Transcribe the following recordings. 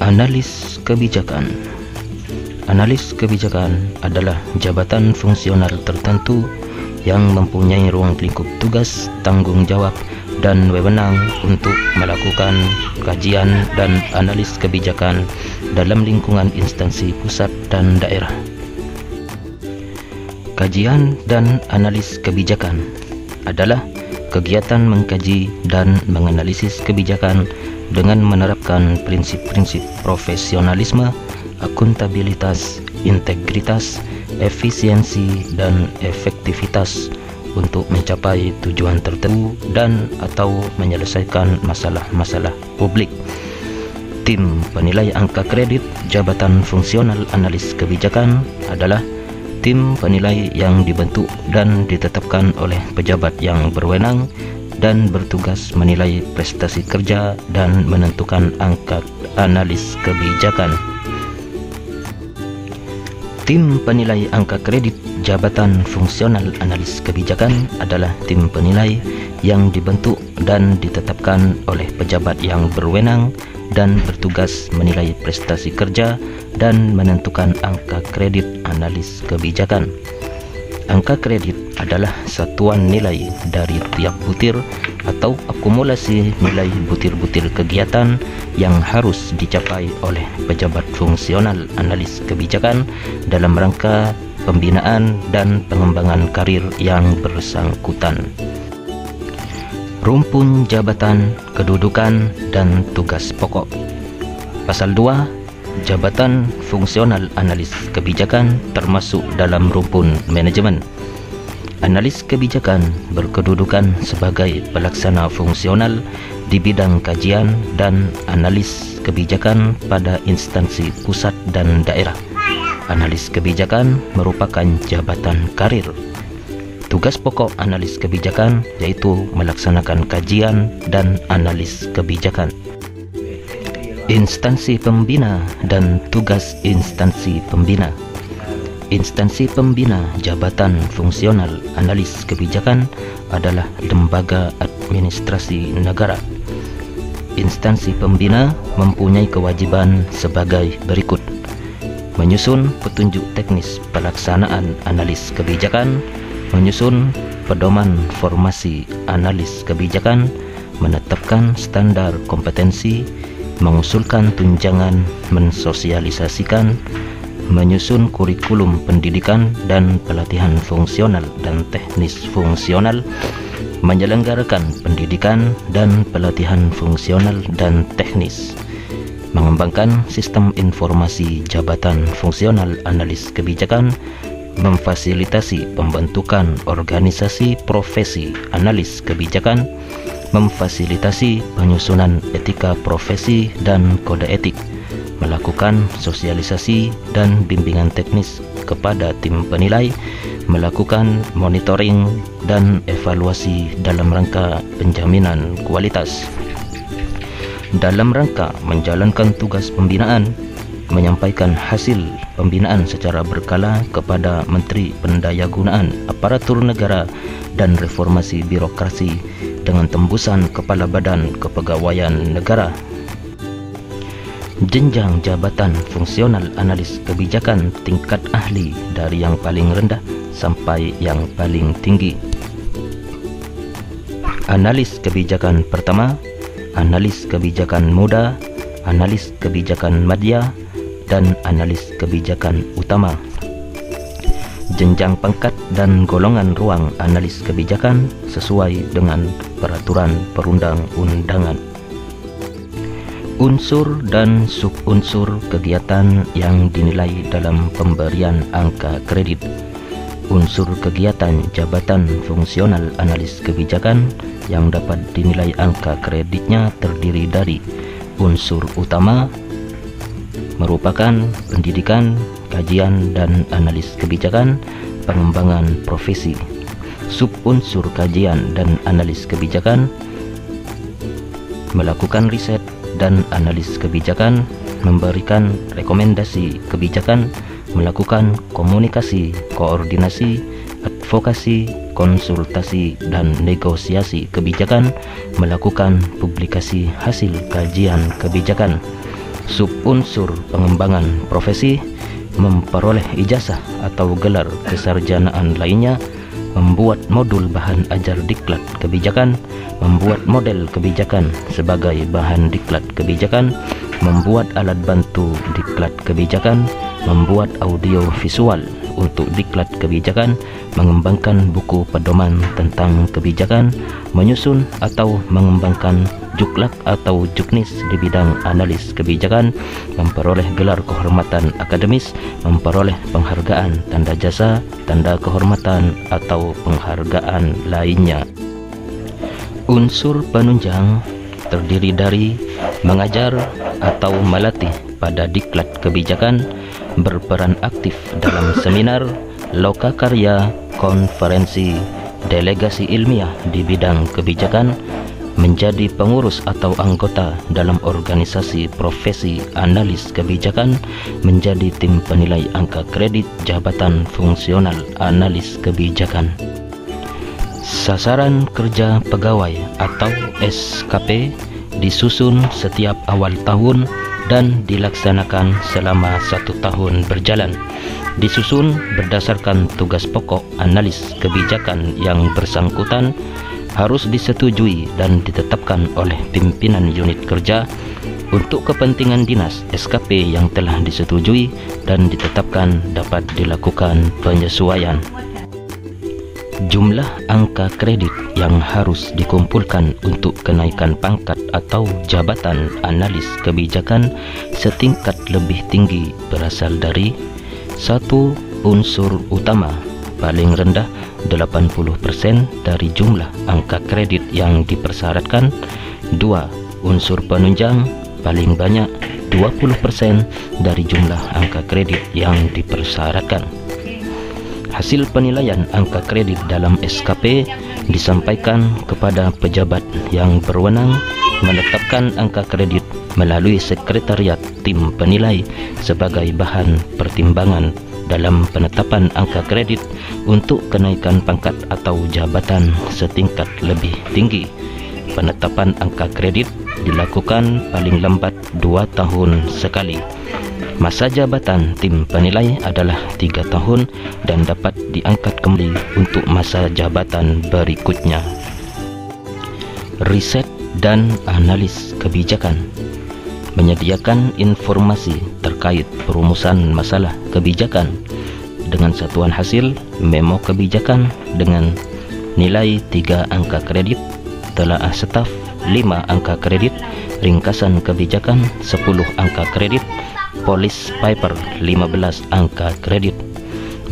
Analis kebijakan. Analis kebijakan adalah jabatan fungsional tertentu yang mempunyai ruang lingkup tugas, tanggung jawab, dan wewenang untuk melakukan kajian dan analis kebijakan dalam lingkungan instansi pusat dan daerah. Kajian dan analis kebijakan adalah kegiatan mengkaji dan menganalisis kebijakan dengan menerapkan prinsip-prinsip profesionalisme, akuntabilitas, integritas, efisiensi, dan efektivitas untuk mencapai tujuan tertentu dan atau menyelesaikan masalah-masalah publik. Tim penilai angka kredit Jabatan Fungsional Analis Kebijakan adalah tim penilai yang dibentuk dan ditetapkan oleh pejabat yang berwenang dan bertugas menilai prestasi kerja dan menentukan angka analis kebijakan. Tim penilai angka kredit Jabatan Fungsional Analis Kebijakan adalah tim penilai yang dibentuk dan ditetapkan oleh pejabat yang berwenang dan bertugas menilai prestasi kerja dan menentukan angka kredit analis kebijakan. Angka kredit adalah satuan nilai dari tiap butir atau akumulasi nilai butir-butir kegiatan yang harus dicapai oleh pejabat fungsional analis kebijakan dalam rangka pembinaan dan pengembangan karir yang bersangkutan. Rumpun jabatan, kedudukan, dan tugas pokok. Pasal 2, Jabatan Fungsional Analis Kebijakan termasuk dalam rumpun manajemen. Analis kebijakan berkedudukan sebagai pelaksana fungsional di bidang kajian dan analis kebijakan pada instansi pusat dan daerah. Analis kebijakan merupakan jabatan karir. Tugas pokok analis kebijakan yaitu melaksanakan kajian dan analis kebijakan. Instansi pembina dan tugas instansi pembina. Instansi pembina Jabatan Fungsional Analis Kebijakan adalah lembaga administrasi negara. Instansi pembina mempunyai kewajiban sebagai berikut: menyusun petunjuk teknis pelaksanaan analis kebijakan, menyusun pedoman formasi analis kebijakan, menetapkan standar kompetensi, mengusulkan tunjangan, mensosialisasikan, menyusun kurikulum pendidikan dan pelatihan fungsional dan teknis fungsional, menyelenggarakan pendidikan dan pelatihan fungsional dan teknis, mengembangkan sistem informasi Jabatan Fungsional Analis Kebijakan, memfasilitasi pembentukan organisasi profesi analis kebijakan, memfasilitasi penyusunan etika profesi dan kode etik, melakukan sosialisasi dan bimbingan teknis kepada tim penilai, melakukan monitoring dan evaluasi dalam rangka penjaminan kualitas. Dalam rangka menjalankan tugas pembinaan, menyampaikan hasil pembinaan secara berkala kepada Menteri Pendayagunaan Aparatur Negara dan Reformasi Birokrasi dengan tembusan Kepala Badan Kepegawaian Negara. Jenjang jabatan fungsional analis kebijakan tingkat ahli dari yang paling rendah sampai yang paling tinggi. Analis kebijakan pertama, analis kebijakan muda, analis kebijakan madya, dan analis kebijakan utama. Jenjang pangkat dan golongan ruang analis kebijakan sesuai dengan peraturan perundang-undangan. Unsur dan subunsur kegiatan yang dinilai dalam pemberian angka kredit. Unsur kegiatan Jabatan Fungsional Analis Kebijakan yang dapat dinilai angka kreditnya terdiri dari unsur utama merupakan pendidikan, kajian dan analis kebijakan, pengembangan profesi. Subunsur kajian dan analis kebijakan melakukan riset dan analis kebijakan, memberikan rekomendasi kebijakan, melakukan komunikasi, koordinasi, advokasi, konsultasi dan negosiasi kebijakan, melakukan publikasi hasil kajian kebijakan. Subunsur pengembangan profesi, memperoleh ijazah atau gelar kesarjanaan lainnya, membuat modul bahan ajar diklat kebijakan, membuat model kebijakan sebagai bahan diklat kebijakan, membuat alat bantu diklat kebijakan, membuat audio visual untuk diklat kebijakan, mengembangkan buku pedoman tentang kebijakan, menyusun atau mengembangkan juklak atau juknis di bidang analis kebijakan, memperoleh gelar kehormatan akademis, memperoleh penghargaan tanda jasa, tanda kehormatan atau penghargaan lainnya. Unsur penunjang terdiri dari mengajar atau melatih pada diklat kebijakan, berperan aktif dalam seminar, loka karya, konferensi, delegasi ilmiah di bidang kebijakan, menjadi pengurus atau anggota dalam organisasi profesi analis kebijakan, menjadi tim penilai angka kredit jabatan fungsional analis kebijakan. Sasaran kerja pegawai atau SKP disusun setiap awal tahun dan dilaksanakan selama 1 tahun berjalan. Disusun berdasarkan tugas pokok analis kebijakan yang bersangkutan, harus disetujui dan ditetapkan oleh pimpinan unit kerja. Untuk kepentingan dinas, SKP yang telah disetujui dan ditetapkan dapat dilakukan penyesuaian. Jumlah angka kredit yang harus dikumpulkan untuk kenaikan pangkat atau jabatan analis kebijakan setingkat lebih tinggi berasal dari 1. Unsur utama paling rendah 80% dari jumlah angka kredit yang dipersyaratkan. 2. Unsur penunjang paling banyak 20% dari jumlah angka kredit yang dipersyaratkan. Hasil penilaian angka kredit dalam SKP disampaikan kepada pejabat yang berwenang menetapkan angka kredit melalui sekretariat tim penilai sebagai bahan pertimbangan dalam penetapan angka kredit untuk kenaikan pangkat atau jabatan setingkat lebih tinggi. Penetapan angka kredit dilakukan paling lambat 2 tahun sekali. Masa jabatan tim penilai adalah 3 tahun dan dapat diangkat kembali untuk masa jabatan berikutnya. Riset dan analis kebijakan menyediakan informasi terkait perumusan masalah kebijakan dengan satuan hasil memo kebijakan dengan nilai 3 angka kredit, telaah staf 5 angka kredit, ringkasan kebijakan 10 angka kredit, policy paper 15 angka kredit.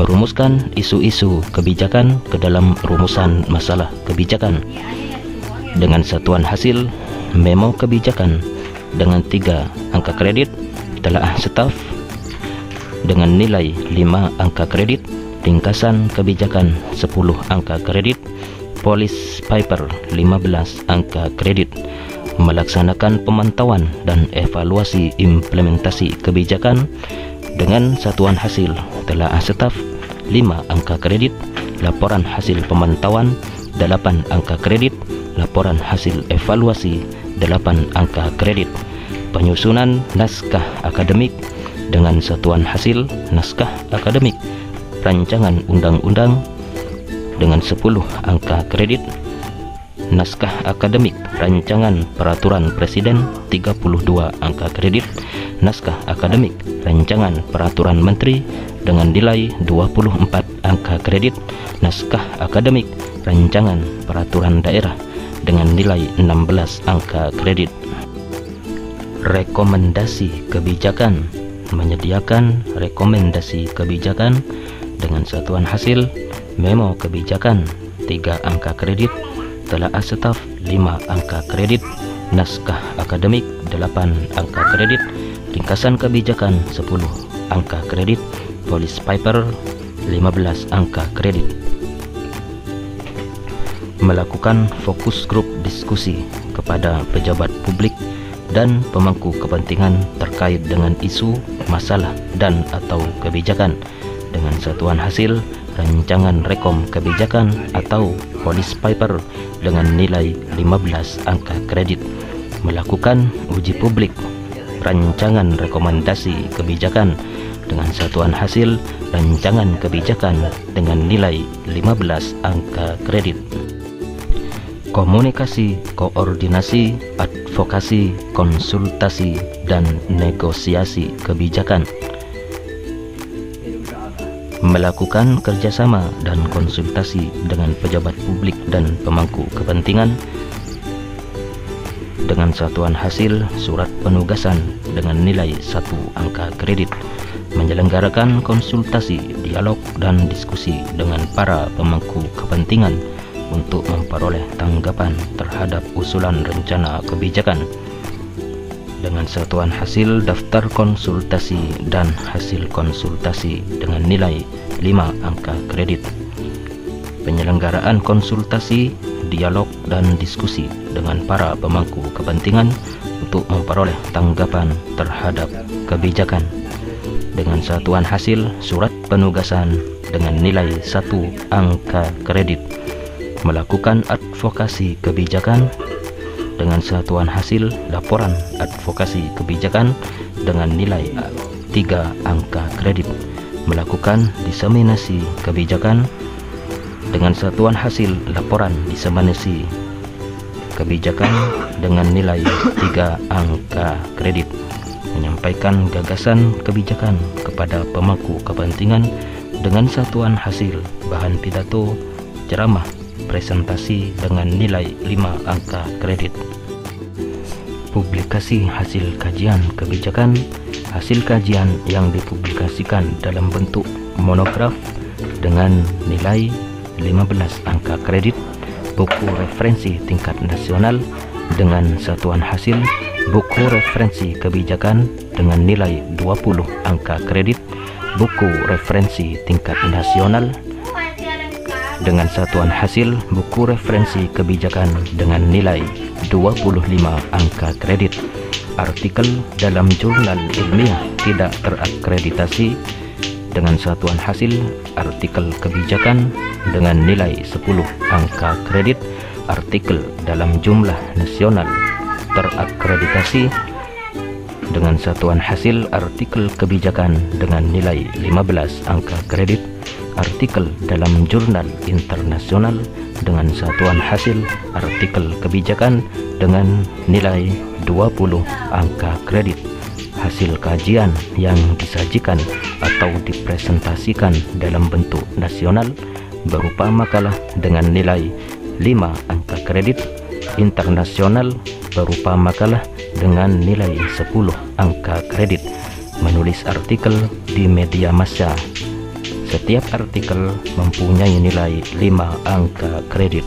Merumuskan isu-isu kebijakan ke dalam rumusan masalah kebijakan dengan satuan hasil memo kebijakan dengan 3 angka kredit, telaah staf dengan nilai 5 angka kredit, ringkasan kebijakan 10 angka kredit, policy paper 15 angka kredit. Melaksanakan pemantauan dan evaluasi implementasi kebijakan dengan satuan hasil telaah staf 5 angka kredit, laporan hasil pemantauan 8 angka kredit, laporan hasil evaluasi 8 angka kredit. Penyusunan naskah akademik dengan satuan hasil naskah akademik rancangan undang-undang dengan 10 angka kredit, naskah akademik rancangan peraturan presiden 32 angka kredit, naskah akademik rancangan peraturan menteri dengan nilai 24 angka kredit, naskah akademik rancangan peraturan daerah dengan nilai 16 angka kredit. Rekomendasi kebijakan menyediakan rekomendasi kebijakan dengan satuan hasil memo kebijakan 3 angka kredit, telaah staf 5 angka kredit, naskah akademik 8 angka kredit, ringkasan kebijakan 10 angka kredit, policy paper 15 angka kredit. Melakukan fokus grup diskusi kepada pejabat publik dan pemangku kepentingan terkait dengan isu, masalah dan atau kebijakan dengan satuan hasil rancangan rekom kebijakan atau policy paper dengan nilai 15 angka kredit. Melakukan uji publik rancangan rekomendasi kebijakan dengan satuan hasil rancangan kebijakan dengan nilai 15 angka kredit. Komunikasi, koordinasi, advokasi, konsultasi, dan negosiasi kebijakan. Melakukan kerjasama dan konsultasi dengan pejabat publik dan pemangku kepentingan dengan satuan hasil surat penugasan dengan nilai 1 angka kredit. Menyelenggarakan konsultasi, dialog, dan diskusi dengan para pemangku kepentingan untuk memperoleh tanggapan terhadap usulan rencana kebijakan dengan satuan hasil daftar konsultasi dan hasil konsultasi dengan nilai 5 angka kredit. Penyelenggaraan konsultasi, dialog, dan diskusi dengan para pemangku kepentingan untuk memperoleh tanggapan terhadap kebijakan dengan satuan hasil surat penugasan dengan nilai 1 angka kredit. Melakukan advokasi kebijakan dengan satuan hasil laporan advokasi kebijakan dengan nilai 3 angka kredit. Melakukan diseminasi kebijakan dengan satuan hasil laporan diseminasi kebijakan dengan nilai 3 angka kredit. Menyampaikan gagasan kebijakan kepada pemangku kepentingan dengan satuan hasil bahan pidato, ceramah, presentasi dengan nilai 5 angka kredit. Publikasi hasil kajian kebijakan. Hasil kajian yang dipublikasikan dalam bentuk monograf dengan nilai 15 angka kredit. Buku referensi tingkat nasional dengan satuan hasil buku referensi kebijakan dengan nilai 20 angka kredit. Buku referensi tingkat nasional dengan satuan hasil buku referensi kebijakan dengan nilai 25 angka kredit. Artikel dalam jurnal ilmiah tidak terakreditasi dengan satuan hasil artikel kebijakan dengan nilai 10 angka kredit. Artikel dalam jumlah nasional terakreditasi dengan satuan hasil artikel kebijakan dengan nilai 15 angka kredit. Artikel dalam jurnal internasional dengan satuan hasil artikel kebijakan dengan nilai 20 angka kredit. Hasil kajian yang disajikan atau dipresentasikan dalam bentuk nasional berupa makalah dengan nilai 5 angka kredit. Internasional berupa makalah dengan nilai 10 angka kredit. Menulis artikel di media massa. Setiap artikel mempunyai nilai 5 angka kredit.